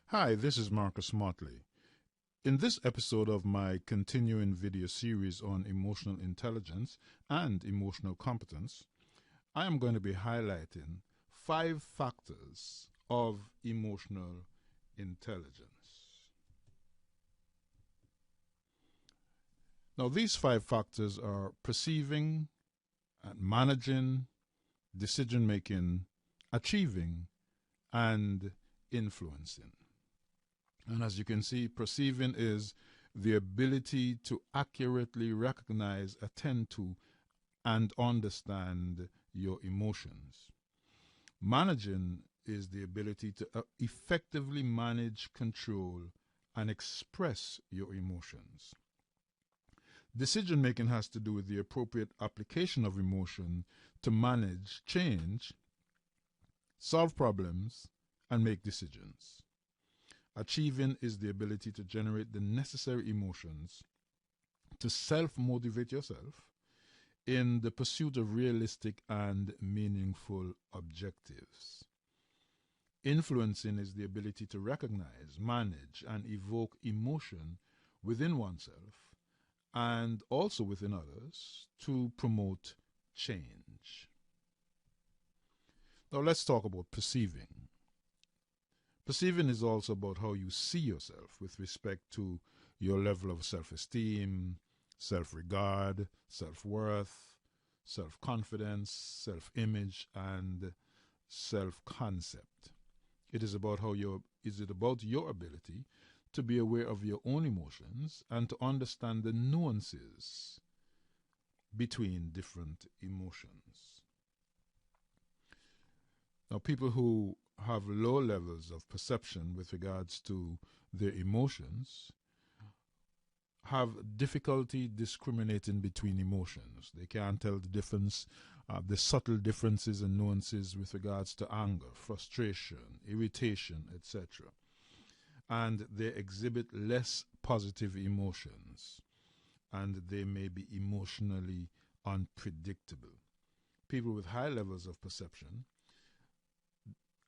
Hi, this is Marcus Motley. In this episode of my continuing video series on emotional intelligence and emotional competence, I am going to be highlighting 5 factors of emotional intelligence. Now, these 5 factors are perceiving, managing, decision making, achieving, and influencing. And as you can see, perceiving is the ability to accurately recognize, attend to, and understand your emotions. Managing is the ability to effectively manage, control, and express your emotions. Decision making has to do with the appropriate application of emotion to manage change, solve problems, and make decisions. Achieving is the ability to generate the necessary emotions to self-motivate yourself in the pursuit of realistic and meaningful objectives. Influencing is the ability to recognize, manage, and evoke emotion within oneself and also within others to promote change. Now let's talk about perceiving. Perceiving is also about how you see yourself with respect to your level of self-esteem, self-regard, self-worth, self-confidence, self-image, and self-concept. It is about your ability to be aware of your own emotions and to understand the nuances between different emotions. Now, people who have low levels of perception with regards to their emotions have difficulty discriminating between emotions. They can't tell the difference, the subtle differences and nuances with regards to anger, frustration, irritation, etc. And they exhibit less positive emotions, and they may be emotionally unpredictable. People with high levels of perception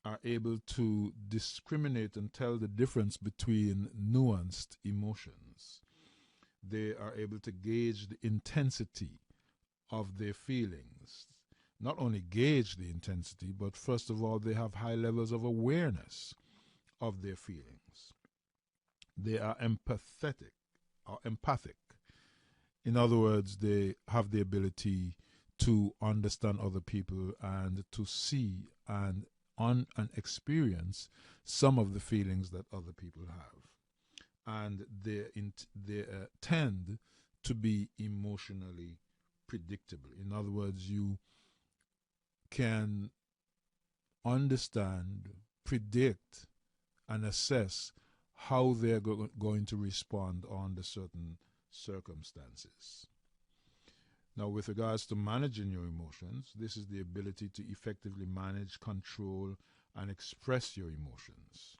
are able to discriminate and tell the difference between nuanced emotions. They are able to gauge the intensity of their feelings. Not only gauge the intensity, but first of all, they have high levels of awareness of their feelings. They are empathetic or empathic. In other words, they have the ability to understand other people and to see and experience some of the feelings that other people have. And they tend to be emotionally predictable. In other words, you can understand, predict, and assess how they're going to respond under certain circumstances. Now, with regards to managing your emotions, this is the ability to effectively manage, control, and express your emotions.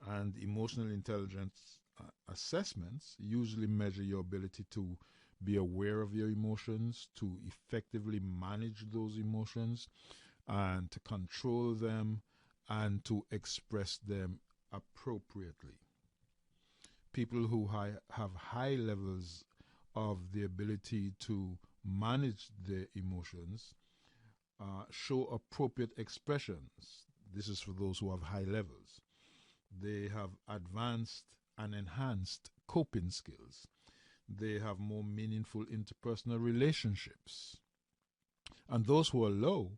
And emotional intelligence assessments usually measure your ability to be aware of your emotions, to effectively manage those emotions, and to control them, and to express them appropriately. People who have high levels of the ability to manage their emotions show appropriate expressions. This is for those who have high levels. They have advanced and enhanced coping skills. They have more meaningful interpersonal relationships. And those who are low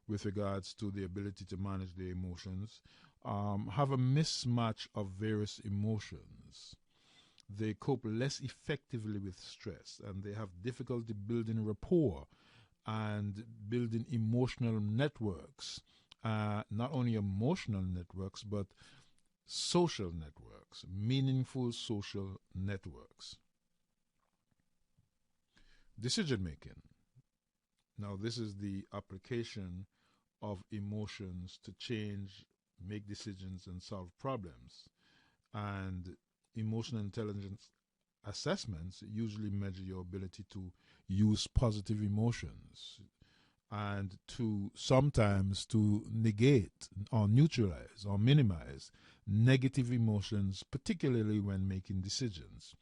with regards to the ability to manage their emotions have a mismatch of various emotions. They cope less effectively with stress, and they have difficulty building rapport and building emotional networks. Not only emotional networks, but social networks, meaningful social networks. Decision making. Now, this is the application of emotions to change, make decisions, and solve problems. And emotional intelligence assessments usually measure your ability to use positive emotions and to sometimes to negate or neutralize or minimize negative emotions, particularly when making decisions,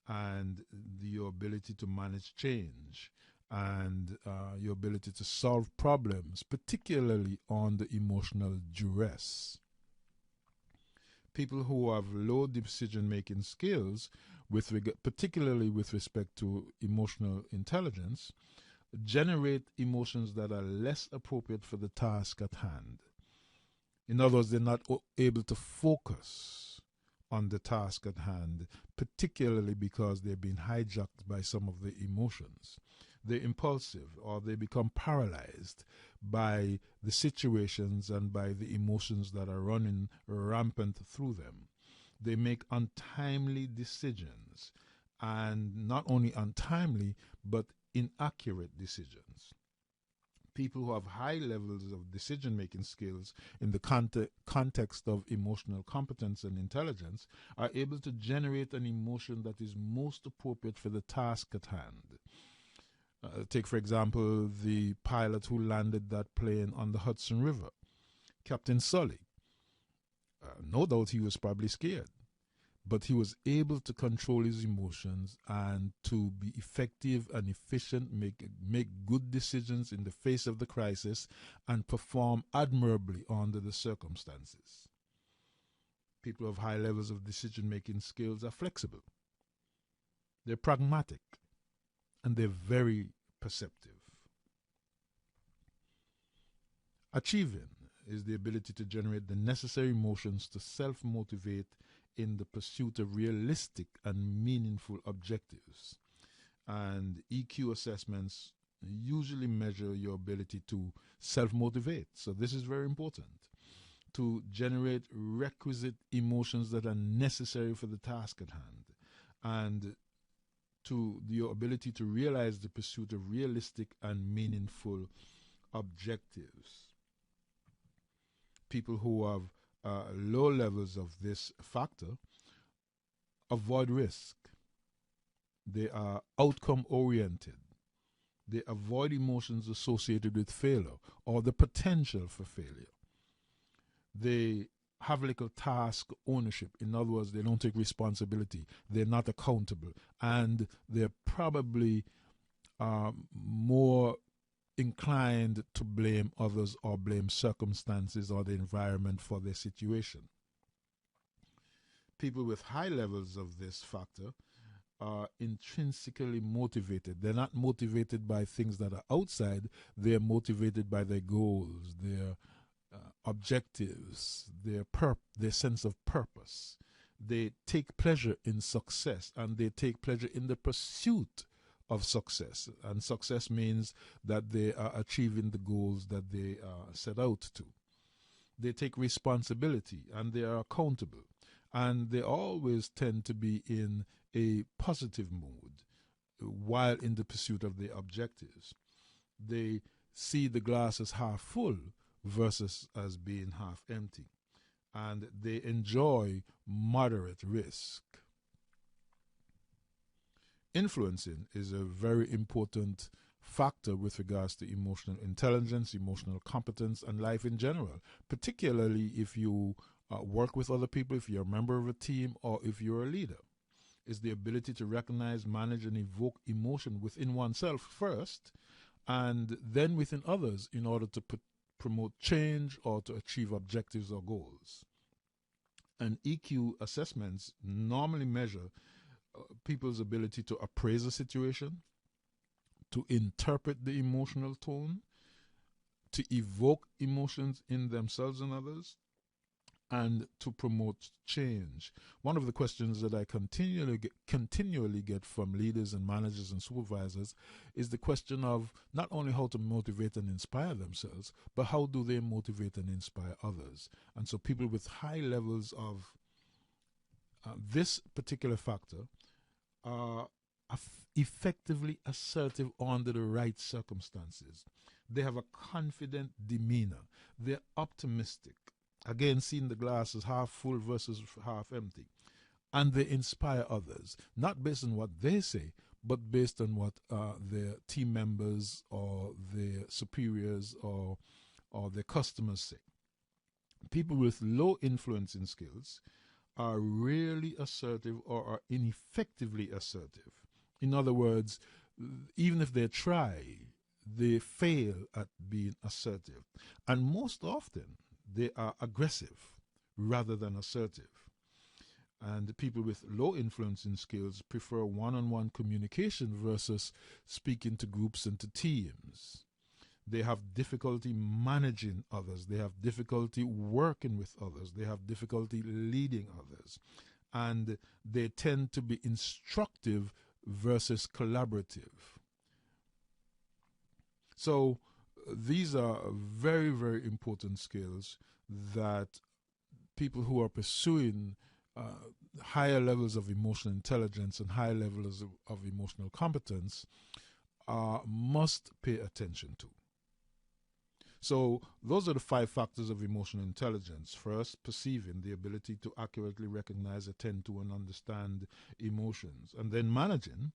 and your ability to manage change, and your ability to solve problems, particularly under emotional duress. People who have low decision making skills, particularly with respect to emotional intelligence, generate emotions that are less appropriate for the task at hand. In other words, they're not able to focus on the task at hand, particularly because they've been hijacked by some of the emotions. They're impulsive, or they become paralyzed by the situations and by the emotions that are running rampant through them. They make untimely decisions, and not only untimely, but inaccurate decisions. People who have high levels of decision making skills in the context of emotional competence and intelligence are able to generate an emotion that is most appropriate for the task at hand. Take, for example, the pilot who landed that plane on the Hudson River, Captain Sully. No doubt he was probably scared, but he was able to control his emotions and to be effective and efficient, make good decisions in the face of the crisis, and perform admirably under the circumstances. People of high levels of decision-making skills are flexible. They're pragmatic, and they're very perceptive. Achieving is the ability to generate the necessary emotions to self-motivate in the pursuit of realistic and meaningful objectives. And EQ assessments usually measure your ability to self-motivate. So this is very important, to generate requisite emotions that are necessary for the task at hand, and to your ability to realize the pursuit of realistic and meaningful objectives. People who have low levels of this factor avoid risk. They are outcome oriented. They avoid emotions associated with failure or the potential for failure. They have little task ownership. In other words, they don't take responsibility. They're not accountable. And they're probably more inclined to blame others or blame circumstances or the environment for their situation. People with high levels of this factor are intrinsically motivated. They're not motivated by things that are outside. They're motivated by their goals, their objectives, their sense of purpose. They take pleasure in success, and they take pleasure in the pursuit of success. And success means that they are achieving the goals that they set out to. They take responsibility, and they are accountable. And they always tend to be in a positive mood while in the pursuit of their objectives. They see the glass as half full versus as being half empty. And they enjoy moderate risk. Influencing is a very important factor with regards to emotional intelligence, emotional competence, and life in general, particularly if you work with other people, if you're a member of a team, or if you're a leader. Is the ability to recognize, manage, and evoke emotion within oneself first, and then within others in order to promote change or to achieve objectives or goals. And EQ assessments normally measure people's ability to appraise a situation, to interpret the emotional tone, to evoke emotions in themselves and others, and to promote change. One of the questions that I continually get from leaders and managers and supervisors is the question of not only how to motivate and inspire themselves, but how do they motivate and inspire others. And so people with high levels of this particular factor are effectively assertive under the right circumstances. They have a confident demeanor. They're optimistic. Again, seeing the glass as half full versus half empty. And they inspire others, not based on what they say, but based on what their team members or their superiors or their customers say. People with low influencing skills are rarely assertive or are ineffectively assertive. In other words, even if they try, they fail at being assertive. And most often, they are aggressive rather than assertive. And people with low influencing skills prefer one-on-one communication versus speaking to groups and to teams. They have difficulty managing others. They have difficulty working with others. They have difficulty leading others. And they tend to be instructive versus collaborative. So these are very, very important skills that people who are pursuing higher levels of emotional intelligence and higher levels of emotional competence must pay attention to. So those are the 5 factors of emotional intelligence. First, perceiving, the ability to accurately recognize, attend to, and understand emotions. And then managing,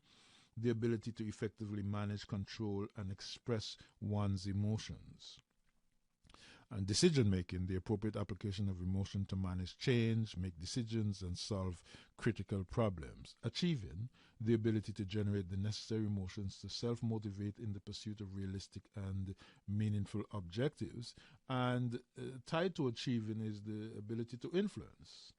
the ability to effectively manage, control, and express one's emotions. And decision making, the appropriate application of emotion to manage change, make decisions, and solve critical problems. Achieving, the ability to generate the necessary emotions to self-motivate in the pursuit of realistic and meaningful objectives. And tied to achieving is the ability to influence.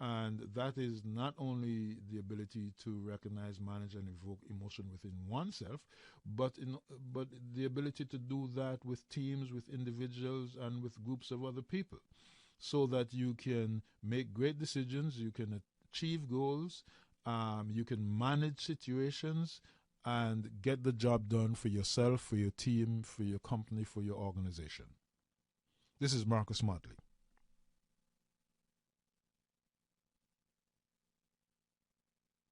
And that is not only the ability to recognize, manage, and evoke emotion within oneself, but the ability to do that with teams, with individuals, and with groups of other people, so that you can make great decisions, you can achieve goals, you can manage situations, and get the job done for yourself, for your team, for your company, for your organization. This is Marcus Motley.